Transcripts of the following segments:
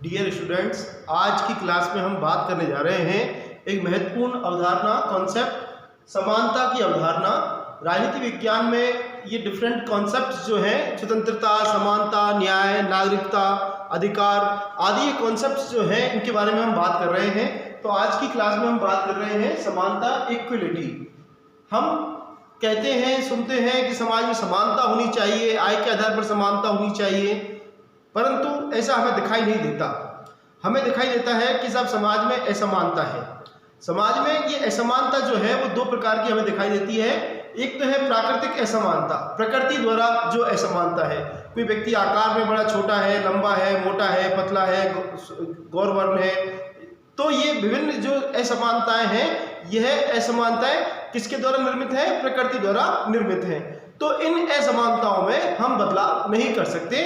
Dear students, आज की class में हम बात करने जा रहे हैं एक महत्वपूर्ण अवधारणा कॉन्सेप्ट समानता की अवधारणा। राजनीति विज्ञान में ये डिफरेंट कॉन्सेप्ट्स जो हैं, स्वतंत्रता, समानता, न्याय, नागरिकता, अधिकार आदि ये कॉन्सेप्ट्स जो हैं इनके बारे में हम बात कर रहे हैं। तो आज की क्लास में हम बात कर रहे हैं समानता, इक्वलिटी। हम कहते हैं, सुनते हैं कि समाज में समानता होनी चाहिए, आय के आधार पर समानता होनी चाहिए, परंतु ऐसा हमें दिखाई नहीं देता। हमें दिखाई देता है कि सब समाज में असमानता है। समाज में ये असमानता जो है वो दो प्रकार की हमें दिखाई देती है। एक तो है प्राकृतिक असमानता, प्रकृति द्वारा जो असमानता है। कोई व्यक्ति आकार में बड़ा छोटा है, लंबा है, मोटा है, पतला है, गौरवर्ण है, तो ये विभिन्न जो असमानताएं हैं, यह असमानताएं किसके द्वारा निर्मित है? प्रकृति द्वारा निर्मित है। तो इन असमानताओं में हम बदलाव नहीं कर सकते।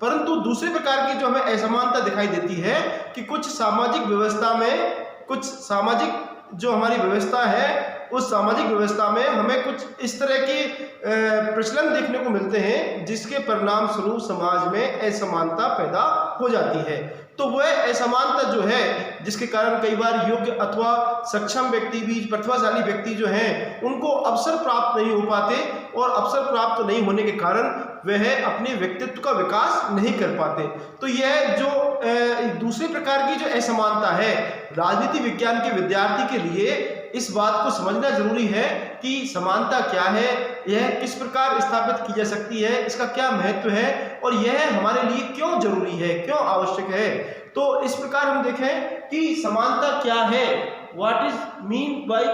परंतु दूसरे प्रकार की जो हमें असमानता दिखाई देती है कि कुछ सामाजिक व्यवस्था में, कुछ सामाजिक जो हमारी व्यवस्था है, उस सामाजिक व्यवस्था में हमें कुछ इस तरह के प्रचलन देखने को मिलते हैं जिसके परिणाम स्वरूप समाज में असमानता पैदा हो जाती है। तो वह असमानता जो है जिसके कारण कई बार योग्य अथवा सक्षम व्यक्ति भी, प्रतिभाशाली व्यक्ति जो हैं, उनको अवसर प्राप्त नहीं हो पाते और अवसर प्राप्त नहीं होने के कारण वह अपने व्यक्तित्व का विकास नहीं कर पाते। तो यह जो दूसरे प्रकार की जो असमानता है, राजनीति विज्ञान के विद्यार्थी के लिए इस बात को समझना जरूरी है कि समानता क्या है, यह किस प्रकार स्थापित की जा सकती है, इसका क्या महत्व है और यह हमारे लिए क्यों जरूरी है, क्यों आवश्यक है। तो इस प्रकार हम देखें कि समानता क्या है, what is mean by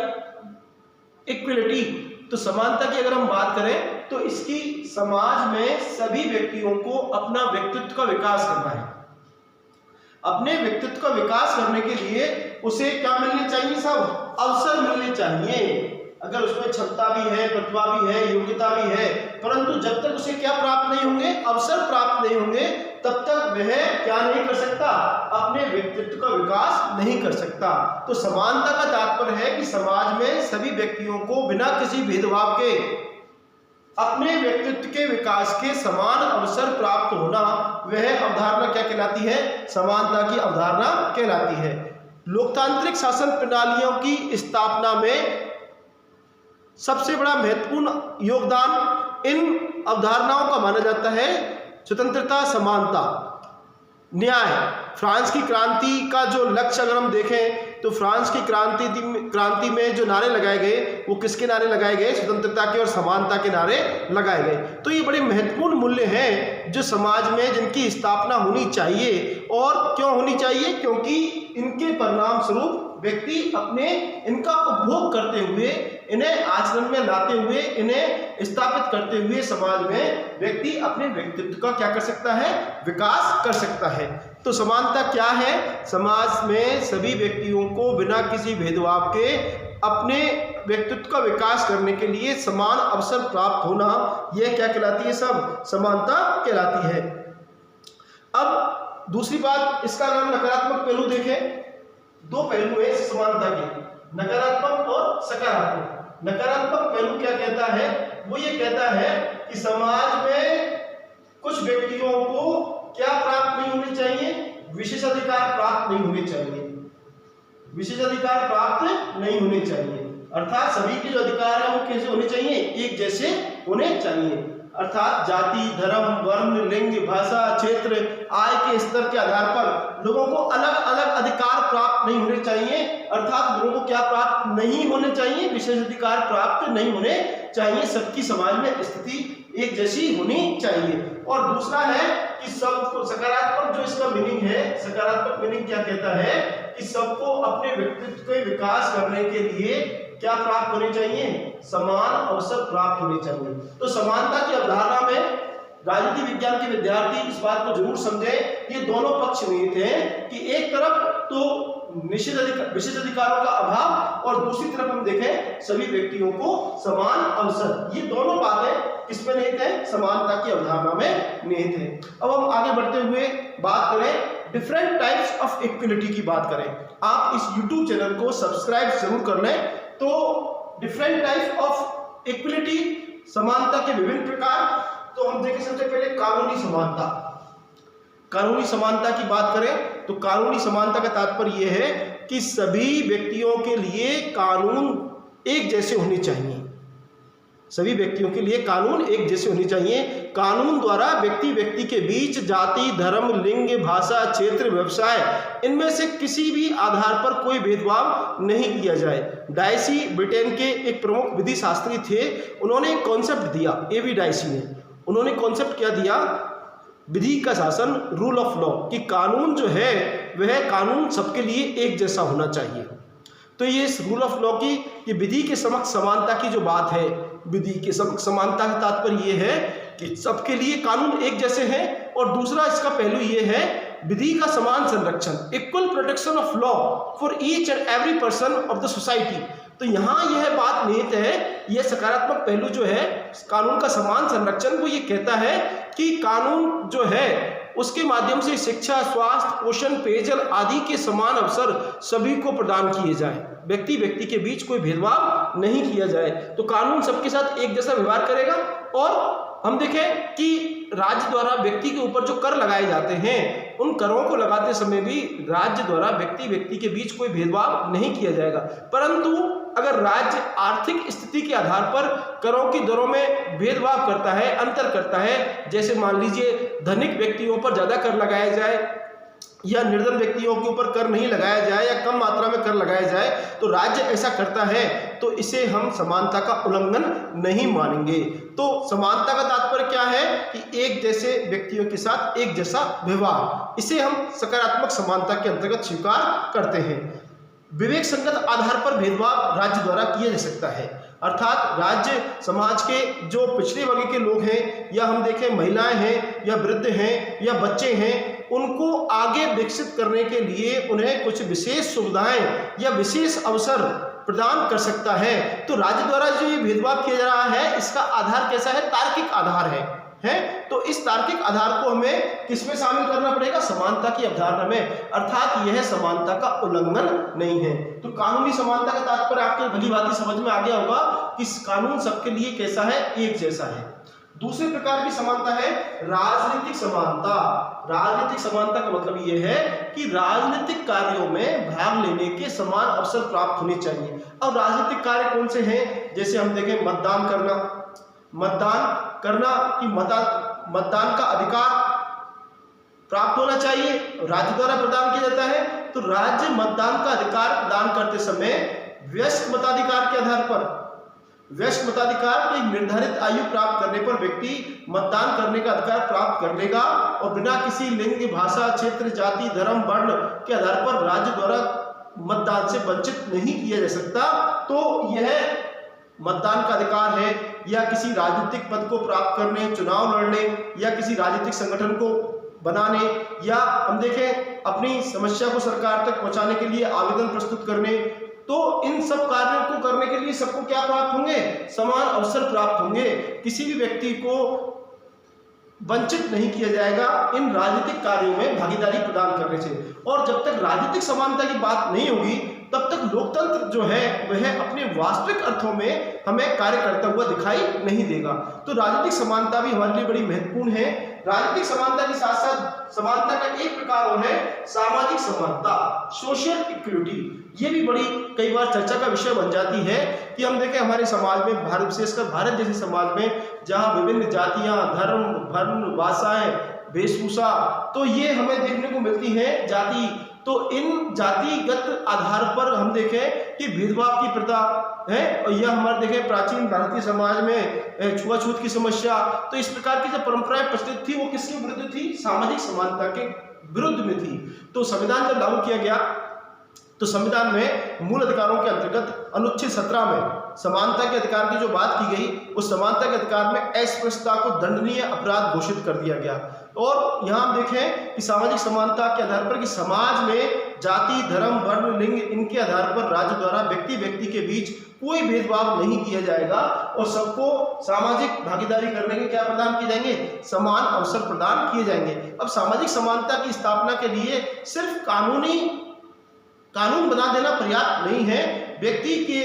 equality. तो समानता की अगर हम बात करें तो इसकी समाज में सभी व्यक्तियों को अपना व्यक्तित्व का विकास करना है। अपने व्यक्तित्व का विकास करने के लिए उसे क्या मिलने चाहिए? सब अवसर मिलने चाहिए। अगर उसमें क्षमता भी है, प्रतिभा भी है, योग्यता भी है, परंतु जब तक उसे क्या प्राप्त नहीं होंगे, अवसर प्राप्त नहीं होंगे, तब तक वह क्या नहीं कर सकता? अपने व्यक्तित्व का विकास नहीं कर सकता। तो समानता का तात्पर्य है कि समाज में सभी व्यक्तियों को बिना किसी भेदभाव के अपने व्यक्तित्व के विकास के समान अवसर प्राप्त होना, वह अवधारणा क्या कहलाती है? समानता की अवधारणा कहलाती है। लोकतांत्रिक शासन प्रणालियों की स्थापना में सबसे बड़ा महत्वपूर्ण योगदान इन अवधारणाओं का माना जाता है स्वतंत्रता, समानता, न्याय। फ्रांस की क्रांति का जो लक्ष्य अगर हम देखें तो फ्रांस की क्रांति में जो नारे लगाए गए वो किसके नारे लगाए गए? स्वतंत्रता के और समानता के नारे लगाए गए। तो ये बड़े महत्वपूर्ण मूल्य हैं जो समाज में, जिनकी स्थापना होनी चाहिए। और क्यों होनी चाहिए? क्योंकि इनके परिणाम स्वरूप व्यक्ति अपने इनका उपभोग करते हुए, इन्हें आचरण में लाते हुए, इन्हें स्थापित करते हुए समाज में व्यक्ति अपने व्यक्तित्व का क्या कर सकता है? विकास कर सकता है। तो समानता क्या है? समाज में सभी व्यक्तियों को बिना किसी भेदभाव के अपने व्यक्तित्व का विकास करने के लिए समान अवसर प्राप्त होना, यह क्या कहलाती है? सब समानता कहलाती है। अब दूसरी बात, इसका अगर हम नकारात्मक पहलू देखें, दो पहलू है समानता के, नकारात्मक और सकारात्मक। नकारात्मक पहलू क्या कहता है? वो ये कहता है कि समाज में कुछ व्यक्तियों को क्या प्राप्त नहीं होने चाहिए? विशेषाधिकार प्राप्त नहीं होने चाहिए। विशेषाधिकार प्राप्त नहीं होने चाहिए, अर्थात सभी के जो अधिकार है वो कैसे होने चाहिए? एक जैसे होने चाहिए। अर्थात जाति, धर्म, वर्ण, लिंग, भाषा, क्षेत्र, आय के स्तर के आधार पर लोगों को अलग अलग अधिकार प्राप्त नहीं होने चाहिए। अर्थात लोगों को क्या प्राप्त नहीं होने चाहिए? विशेष अधिकार प्राप्त नहीं होने चाहिए। सबकी समाज में स्थिति एक जैसी होनी चाहिए। और दूसरा है कि सबको, सकारात्मक जो इसका मीनिंग है, सकारात्मक मीनिंग क्या कहता है कि सबको अपने व्यक्तित्व के विकास करने के लिए क्या प्राप्त होने चाहिए? समान अवसर प्राप्त होने चाहिए। तो समानता की अवधारणा में राजनीति विज्ञान के विद्यार्थी इस बात को जरूर समझें, ये दोनों पक्ष निहित हैं कि एक तरफ तो विशेष अधिकारों का अभाव और दूसरी तरफ हम देखें सभी व्यक्तियों को समान अवसर। ये दोनों बातें किसमें निहित है? समानता की अवधारणा में निहित है। अब हम आगे बढ़ते हुए बात करें डिफरेंट टाइप्स ऑफ इक्वलिटी की बात करें। आप इस YouTube चैनल को सब्सक्राइब जरूर कर लें। तो डिफरेंट टाइप्स ऑफ इक्वलिटी, समानता के विभिन्न प्रकार। तो हम देखें सबसे पहले कानूनी समानता। कानूनी समानता की बात करें तो कानूनी समानता का तात्पर्य यह है कि सभी व्यक्तियों के लिए कानून एक जैसे होने चाहिए। सभी व्यक्तियों के लिए कानून एक जैसे होने चाहिए। कानून द्वारा व्यक्ति व्यक्ति के बीच जाति, धर्म, लिंग, भाषा, क्षेत्र, व्यवसाय इनमें से किसी भी आधार पर कोई भेदभाव नहीं किया जाए। डायसी ब्रिटेन के एक प्रमुख विधि शास्त्री थे। उन्होंने एक कॉन्सेप्ट दिया, एवी डायसी ने। उन्होंने कॉन्सेप्ट क्या दिया? विधि का शासन, रूल ऑफ लॉ, कि कानून जो है वह कानून सबके लिए एक जैसा होना चाहिए। तो ये इस रूल ऑफ लॉ की, ये विधि के समक्ष समानता की जो बात है, विधि के समक्ष समानता का तात्पर्य ये है कि सबके लिए कानून एक जैसे हैं। और दूसरा इसका पहलू ये है विधि का समान संरक्षण, equal protection of law for each and every person of the society. तो यहाँ यह बात निहित है, यह सकारात्मक पहलू जो है कानून का समान संरक्षण, वो ये कहता है कि कानून जो है उसके माध्यम से शिक्षा, स्वास्थ्य, पोषण, पेयजल आदि के समान अवसर सभी को प्रदान किए जाए, व्यक्ति व्यक्ति के बीच कोई भेदभाव नहीं किया जाए। तो कानून सबके साथ एक जैसा व्यवहार करेगा। और हम देखें कि राज्य द्वारा व्यक्ति के ऊपर जो कर लगाए जाते हैं, उन करों को लगाते समय भी राज्य द्वारा व्यक्ति व्यक्ति के बीच कोई भेदभाव नहीं किया जाएगा। परंतु अगर राज्य आर्थिक स्थिति के आधार पर करों की दरों में भेदभाव करता है, अंतर करता है, जैसे मान लीजिए धनिक व्यक्तियों पर ज़्यादा कर लगाया जाए या निर्धन व्यक्तियों के ऊपर कर नहीं लगाया जाए या कम मात्रा में कर लगाया जाए, तो राज्य ऐसा करता है तो इसे हम समानता का उल्लंघन नहीं मानेंगे। तो समानता का तात्पर्य क्या है कि एक जैसे व्यक्तियों के साथ एक जैसा व्यवहार, इसे हम सकारात्मक समानता के अंतर्गत स्वीकार करते हैं। विवेक संगत आधार पर भेदभाव राज्य द्वारा किया जा सकता है, अर्थात राज्य समाज के जो पिछड़े वर्ग के लोग हैं, या हम देखें महिलाएं हैं, या वृद्ध हैं, या बच्चे हैं, उनको आगे विकसित करने के लिए उन्हें कुछ विशेष सुविधाएं या विशेष अवसर प्रदान कर सकता है। तो राज्य द्वारा जो ये भेदभाव किया जा रहा है, इसका आधार कैसा है? तार्किक आधार है। तो इस तार्किक आधार को हमें किसमें शामिल करना पड़ेगा? समानता की अवधारणा में, अर्थात यह समानता का उल्लंघन नहीं है। तो कानूनी समानता का तात्पर्य आपको भली भांति समझ में आ गया होगा कि कानून सबके लिए कैसा है? एक जैसा है। दूसरे प्रकार की समानता है राजनीतिक समानता। राजनीतिक समानता का मतलब यह है कि राजनीतिक कार्यों में भाग लेने के समान अवसर प्राप्त होने चाहिए। अब राजनीतिक कार्य कौन से हैं? जैसे हम देखें मतदान करना कि मतदान का अधिकार प्राप्त होना चाहिए, राज्य द्वारा प्रदान किया जाता है। तो राज्य मतदान का अधिकार प्रदान करते समय वयस्क मताधिकार के आधार पर, वयस्क मताधिकार की निर्धारित आयु प्राप्त करने पर व्यक्ति मतदान करने का अधिकार प्राप्त कर लेगा और बिना किसी लिंग, भाषा, क्षेत्र, जाति, धर्म, वर्ण के आधार पर राज्य द्वारा मतदान से वंचित नहीं किया जा सकता। तो यह मतदान का अधिकार है, या किसी राजनीतिक पद को प्राप्त करने, चुनाव लड़ने, या किसी राजनीतिक संगठन को बनाने, या हम देखें अपनी समस्या को सरकार तक पहुंचाने के लिए आवेदन प्रस्तुत करने। तो इन सब कार्यों को करने के लिए सबको क्या प्राप्त होंगे? समान अवसर प्राप्त होंगे। किसी भी व्यक्ति को वंचित नहीं किया जाएगा इन राजनीतिक कार्यों में भागीदारी प्रदान करने से। और जब तक राजनीतिक समानता की बात नहीं होगी, तब तक लोकतंत्र जो है वह अपने वास्तविक अर्थों में हमें कार्य करता हुआ दिखाई नहीं देगा। तो राजनीतिक समानता भी हमारे लिए बड़ी महत्वपूर्ण है। राजनीतिक समानता के साथ साथ समानता का एक प्रकार और है सामाजिक समानता, सोशल इक्विटी। ये भी बड़ी कई बार चर्चा का विषय बन जाती है कि हम देखें हमारे समाज में, भारत विशेषकर भारत जैसे समाज में, जहाँ विभिन्न जातियां, धर्म, वर्ण, भाषाएं, वेशभूषा, तो ये हमें देखने को मिलती है जाति। तो इन जातिगत आधार पर हम देखें कि भेदभाव की प्रथा है, और यह हमारे देखें प्राचीन भारतीय समाज में छुआछूत की समस्या। तो इस प्रकार की जो परंपराएं प्रचलित थी वो किसके विरुद्ध थी? सामाजिक समानता के विरुद्ध में थी। तो संविधान जब लागू किया गया तो संविधान में मूल अधिकारों के अंतर्गत अनुच्छेद 17 में समानता के अधिकार की जो बात की गई, उस समानता के अधिकार में अस्पृश्यता को दंडनीय अपराध घोषित कर दिया गया। और यहाँ हम देखें कि सामाजिक समानता के आधार पर कि समाज में जाति, धर्म, वर्ण, लिंग इनके आधार पर राज्य द्वारा व्यक्ति व्यक्ति के बीच कोई भेदभाव नहीं किया जाएगा और सबको सामाजिक भागीदारी करने के क्या प्रदान किए जाएंगे? समान अवसर प्रदान किए जाएंगे। अब सामाजिक समानता की स्थापना के लिए सिर्फ कानून बना देना पर्याप्त नहीं है, व्यक्ति के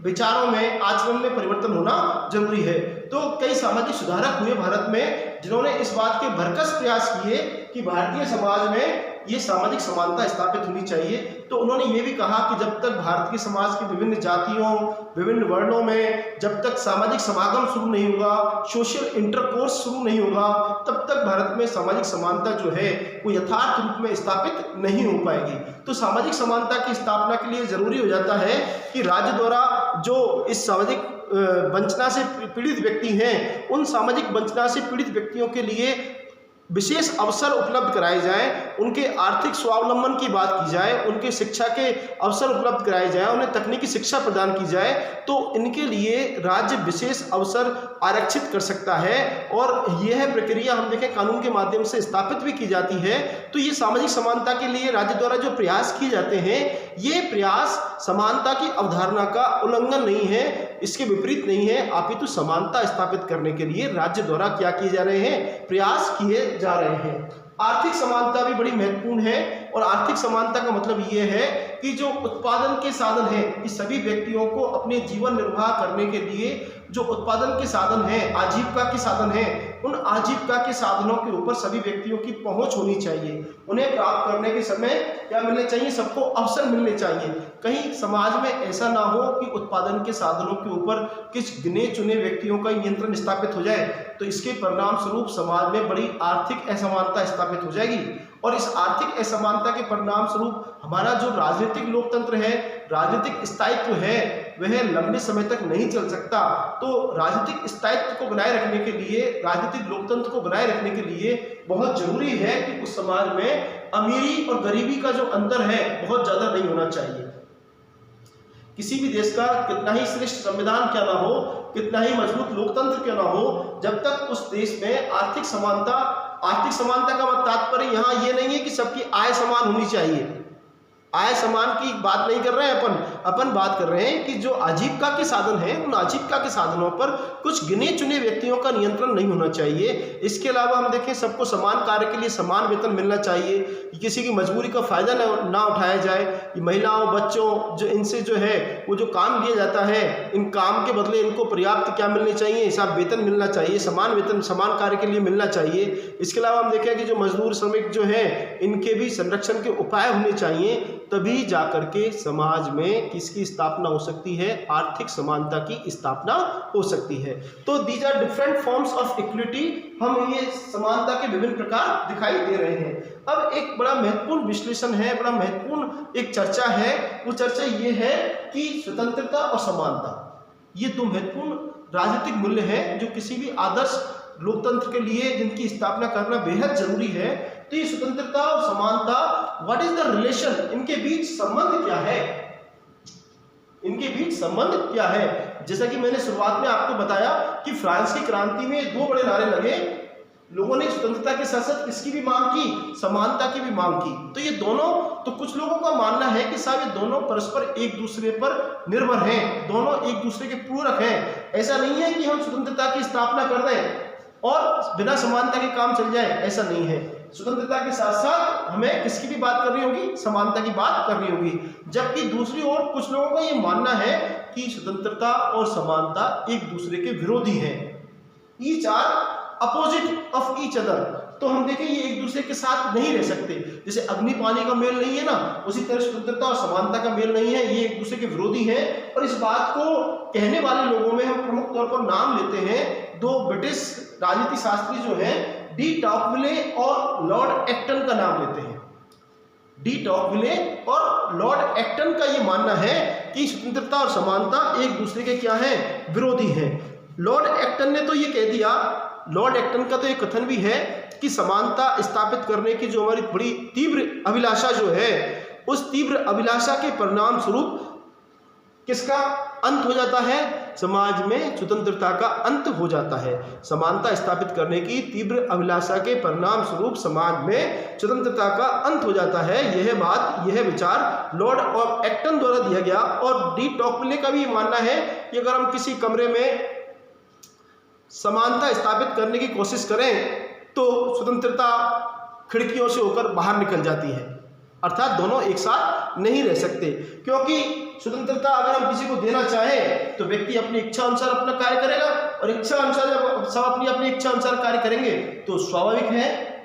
विचारों में, आचरण में परिवर्तन होना जरूरी है। तो कई सामाजिक सुधारक हुए भारत में, जिन्होंने इस बात के भरकस प्रयास किए कि भारतीय समाज में ये सामाजिक समानता स्थापित होनी चाहिए। तो उन्होंने ये भी कहा कि जब तक भारत के समाज के विभिन्न जातियों, विभिन्न वर्णों में जब तक सामाजिक समागम शुरू नहीं होगा, सोशल इंटरकोर्स शुरू नहीं होगा, तब तक भारत में सामाजिक समानता जो है वो यथार्थ रूप में स्थापित नहीं हो पाएगी। तो सामाजिक समानता की स्थापना के लिए जरूरी हो जाता है कि राज्य द्वारा जो इस सामाजिक वंचना से पीड़ित व्यक्ति हैं, उन सामाजिक वंचना से पीड़ित व्यक्तियों के लिए विशेष अवसर उपलब्ध कराए जाएं, उनके आर्थिक स्वावलंबन की बात की जाए, उनके शिक्षा के अवसर उपलब्ध कराए जाएं, उन्हें तकनीकी शिक्षा प्रदान की जाए। तो इनके लिए राज्य विशेष अवसर आरक्षित कर सकता है और यह प्रक्रिया हम देखें कानून के माध्यम से स्थापित भी की जाती है। तो ये सामाजिक समानता के लिए राज्य द्वारा जो प्रयास किए जाते हैं, ये प्रयास समानता की अवधारणा का उल्लंघन नहीं है, इसके विपरीत नहीं है, अपितु समानता स्थापित करने के लिए राज्य द्वारा क्या किए जा रहे हैं, प्रयास किए जा रहे हैं। आर्थिक समानता भी बड़ी महत्वपूर्ण है और आर्थिक समानता का मतलब ये है कि जो उत्पादन के साधन है, कि सभी व्यक्तियों को अपने जीवन निर्वाह करने के लिए जो उत्पादन के साधन है, आजीविका के साधन है, उन आजीविका के साधनों के ऊपर सभी व्यक्तियों की पहुंच होनी चाहिए। उन्हें प्राप्त करने के समय क्या मिलने चाहिए, सबको अवसर मिलने चाहिए। कहीं समाज में ऐसा ना हो कि उत्पादन के साधनों के ऊपर कुछ गिने चुने व्यक्तियों का नियंत्रण स्थापित हो जाए, तो इसके परिणाम स्वरूप समाज में बड़ी आर्थिक असमानता स्थापित हो जाएगी और इस आर्थिक असमानता के परिणाम स्वरूप हमारा जो राजनीतिक लोकतंत्र है, राजनीतिक स्थायित्व है, वह लंबे समय तक नहीं चल सकता। तो राजनीतिक स्थायित्व को बनाए रखने के लिए, राजनीतिक लोकतंत्र को बनाए रखने के लिए बहुत जरूरी है कि उस समाज में अमीरी और गरीबी का जो अंतर है बहुत ज्यादा नहीं होना चाहिए। किसी भी देश का कितना ही श्रेष्ठ संविधान क्यों ना हो, कितना ही मजबूत लोकतंत्र क्यों ना हो, जब तक उस देश में आर्थिक समानता का तात्पर्य यहाँ ये नहीं है कि सबकी आय समान होनी चाहिए। आय समान की बात नहीं कर रहे हैं अपन बात कर रहे हैं कि जो आजीविका के साधन हैं, उन आजीविका के साधनों पर कुछ गिने चुने व्यक्तियों का नियंत्रण नहीं होना चाहिए। इसके अलावा हम देखें सबको समान कार्य के लिए समान वेतन मिलना चाहिए, किसी की मजबूरी का फायदा ना उठाया जाए। महिलाओं, बच्चों जो इनसे जो है वो जो काम लिया जाता है, इन काम के बदले इनको पर्याप्त क्या मिलने चाहिए, हिसाब वेतन मिलना चाहिए, समान वेतन समान कार्य के लिए मिलना चाहिए। इसके अलावा हम देखें कि जो मजदूर श्रमिक जो है इनके भी संरक्षण के उपाय होने चाहिए, तभी जाकर के समाज में किसकी स्थापना हो सकती है, आर्थिक समानता की स्थापना हो सकती है। तो these are different forms of equity, हम ये समानता के विभिन्न प्रकार दिखाई दे रहे हैं। अब एक बड़ा महत्वपूर्ण विश्लेषण है, बड़ा महत्वपूर्ण एक चर्चा है, वो चर्चा ये है कि स्वतंत्रता और समानता ये दो महत्वपूर्ण राजनीतिक मूल्य हैं जो किसी भी आदर्श लोकतंत्र के लिए जिनकी स्थापना करना बेहद जरूरी है। तो ये स्वतंत्रता और समानता, व्हाट इज द रिलेशन, इनके बीच संबंध क्या है, इनके बीच संबंध क्या है। जैसा कि मैंने शुरुआत में आपको बताया कि फ्रांस की क्रांति में दो बड़े नारे लगे, लोगों ने स्वतंत्रता के साथ साथ किसकी भी मांग की, समानता की भी मांग की। तो ये दोनों, तो कुछ लोगों का मानना है कि साहब ये दोनों परस्पर एक दूसरे पर निर्भर हैं, दोनों एक दूसरे के पूरक हैं। ऐसा नहीं है कि हम स्वतंत्रता की स्थापना कर दें और बिना समानता के काम चल जाए, ऐसा नहीं है। स्वतंत्रता के साथ साथ हमें किसकी भी बात करनी होगी, समानता की बात करनी होगी। जबकि दूसरी ओर कुछ लोगों का ये मानना है कि स्वतंत्रता और समानता एक दूसरे के विरोधी हैं, each are opposite of each other. तो हम देखें ये एक दूसरे के साथ नहीं रह सकते। जैसे अग्नि पानी का मेल नहीं है ना, उसी तरह स्वतंत्रता और समानता का मेल नहीं है, ये एक दूसरे के विरोधी हैं। और इस बात को कहने वाले लोगों में हम प्रमुख तौर पर नाम लेते हैं दो ब्रिटिश राजनीति शास्त्री जो हैं, डी टॉकविले और लॉर्ड एक्टन का नाम लेते हैं। डी टॉकविले और लॉर्ड एक्टन का ये मानना है कि स्वतंत्रता और समानता एक दूसरे के क्या है, विरोधी हैं। लॉर्ड एक्टन ने तो ये कह दिया, लॉर्ड एक्टन का तो ये कथन भी है कि समानता स्थापित करने की जो हमारी बड़ी तीव्र अभिलाषा जो है, उस तीव्र अभिलाषा के परिणाम स्वरूप किसका अंत हो जाता है, समाज में स्वतंत्रता का अंत हो जाता है। समानता स्थापित करने की तीव्र अभिलाषा के परिणाम स्वरूप समाज में स्वतंत्रता का अंत हो जाता है। यह बात, यह विचार लॉर्ड ऑफ एक्टन द्वारा दिया गया। और डी टॉकविले का भी मानना है कि अगर हम किसी कमरे में समानता स्थापित करने की कोशिश करें तो स्वतंत्रता खिड़कियों से होकर बाहर निकल जाती है, अर्थात दोनों एक साथ नहीं रह सकते। क्योंकि स्वतंत्रता अगर हम किसी को देना चाहें तो व्यक्ति अपनी इच्छा अनुसार अपना कार्य करेगा, और इच्छा अनुसार जब सब अपनी अपनी इच्छा अनुसार कार्य करेंगे तो स्वाभाविक है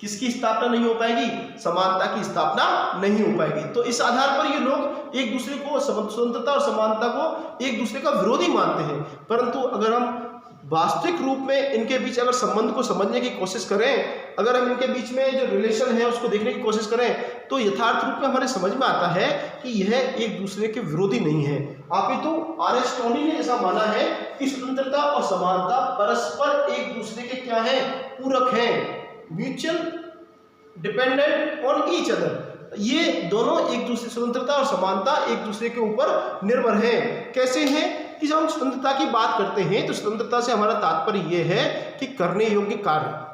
किसकी स्थापना नहीं हो पाएगी, समानता की स्थापना नहीं हो पाएगी। तो इस आधार पर ये लोग एक दूसरे को स्वतंत्रता और समानता को एक दूसरे का विरोधी मानते हैं। परंतु अगर हम वास्तविक रूप में इनके बीच अगर संबंध को समझने की कोशिश करें, अगर हम इनके बीच में जो रिलेशन है उसको देखने की कोशिश करें, तो यथार्थ रूप में हमारे समझ में आता है कि यह एक दूसरे के विरोधी नहीं है। अपितु अरिस्टोटल ने ऐसा माना है कि स्वतंत्रता और समानता परस्पर एक दूसरे के क्या है, पूरक हैं, mutual dependent on each other. ये दोनों एक दूसरे, स्वतंत्रता और समानता एक दूसरे के ऊपर निर्भर हैं। कैसे हैं कि जब हम स्वतंत्रता की बात करते हैं तो स्वतंत्रता से हमारा तात्पर्य यह है कि करने योग्य कार्य,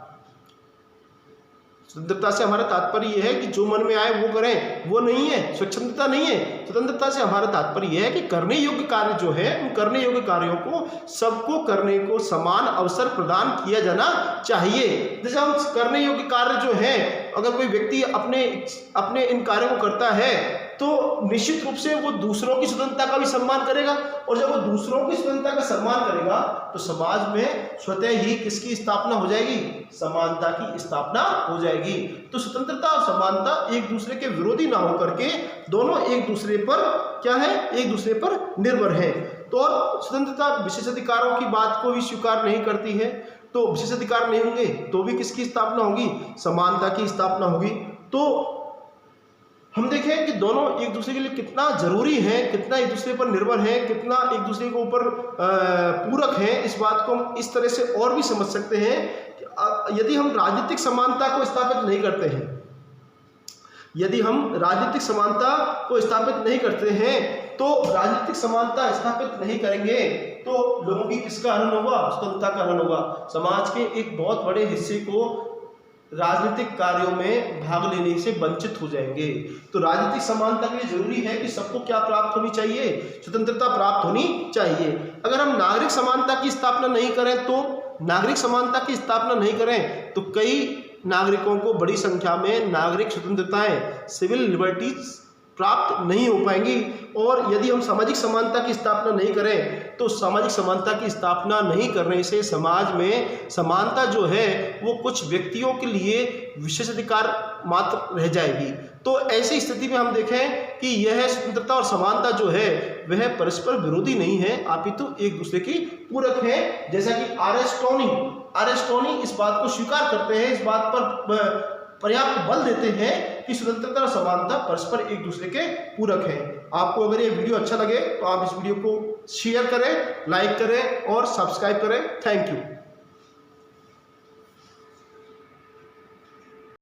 स्वतंत्रता से हमारा तात्पर्य यह है कि जो मन में आए वो करें, वो नहीं है, स्वतंत्रता नहीं है। स्वतंत्रता से हमारा तात्पर्य यह है कि करने योग्य कार्य जो है, उन करने योग्य कार्यों को सबको करने को समान अवसर प्रदान किया जाना चाहिए। जैसे हम करने योग्य कार्य जो है, अगर कोई व्यक्ति अपने इन कार्यों को करता है तो निश्चित रूप से वो दूसरों की स्वतंत्रता का भी सम्मान करेगा, और जब वो दूसरों की स्वतंत्रता का सम्मान करेगा तो समाज में स्वतः ही किसकी स्थापना हो जाएगी, समानता की स्थापना हो जाएगी। तो स्वतंत्रता और समानता एक दूसरे के विरोधी ना होकर के दोनों एक दूसरे पर क्या है, एक दूसरे पर निर्भर है। तो और स्वतंत्रता विशेषाधिकारों की बात को भी स्वीकार नहीं करती है, तो विशेषाधिकार नहीं होंगे तो भी किसकी स्थापना होगी, समानता की स्थापना होगी। तो हम देखें कि दोनों एक दूसरे के लिए कितना जरूरी है, कितना एक दूसरे पर निर्भर है, कितना एक दूसरे के ऊपर पूरक है। इस बात को हम इस तरह से और भी समझ सकते हैं कि यदि हम राजनीतिक समानता को स्थापित नहीं करते हैं, यदि हम राजनीतिक समानता को स्थापित नहीं करते हैं, तो राजनीतिक समानता स्थापित नहीं करेंगे तो लोगों की किसका हनन होगा, स्वतंत्रता का हनन होगा। समाज के एक बहुत बड़े हिस्से को राजनीतिक कार्यों में भाग लेने से वंचित हो जाएंगे। तो राजनीतिक समानता के लिए जरूरी है कि सबको क्या प्राप्त होनी चाहिए, स्वतंत्रता प्राप्त होनी चाहिए। अगर हम नागरिक समानता की स्थापना नहीं करें तो कई नागरिकों को बड़ी संख्या में नागरिक स्वतंत्रताएं, सिविल लिबर्टीज प्राप्त नहीं हो पाएंगी। और यदि हम सामाजिक समानता की स्थापना नहीं करें तो सामाजिक समानता की स्थापना नहीं करने से समाज में समानता जो है वो कुछ व्यक्तियों के लिए विशेषाधिकार मात्र रह जाएगी। तो ऐसी स्थिति में हम देखें कि यह स्वतंत्रता और समानता जो है वह परस्पर विरोधी नहीं है, अपितु एक दूसरे की पूरक है। जैसा कि अरिस्टोटल इस बात को स्वीकार करते हैं, इस बात पर पर्याप्त बल देते हैं कि स्वतंत्रता और समानता परस्पर एक दूसरे के पूरक हैं। आपको अगर ये वीडियो अच्छा लगे तो आप इस वीडियो को शेयर करें, लाइक करें और सब्सक्राइब करें। Thank you.